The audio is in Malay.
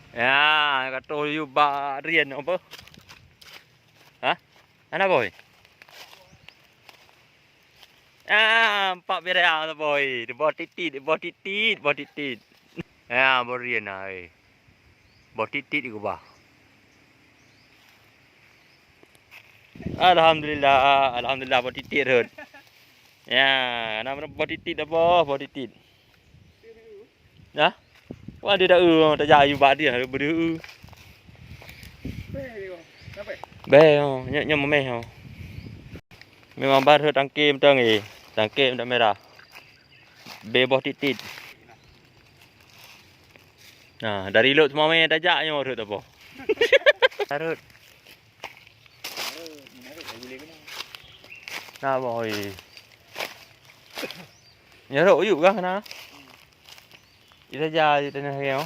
Ya, kata you barian apa? Hah? Ana boy? Pak berea tu boy. Dia bawa titit. Ya, barian ai. Bawa titit aku bah. Alhamdulillah bawa titit hut. Ya, nama bawa titit apa? Bawa titit. Hah? Wah dia dah tak jaya bak dia berdua. Be, nya memeh. Memang bar hut tangkim tu ngi. Tangkim dah merah. Be bawa titit. Nah, dari lot semua main dajaknya urut apa? Arut. Nah, boy. Nhớ rượu dụ các hả? Đi ra giờ thì tên là heo.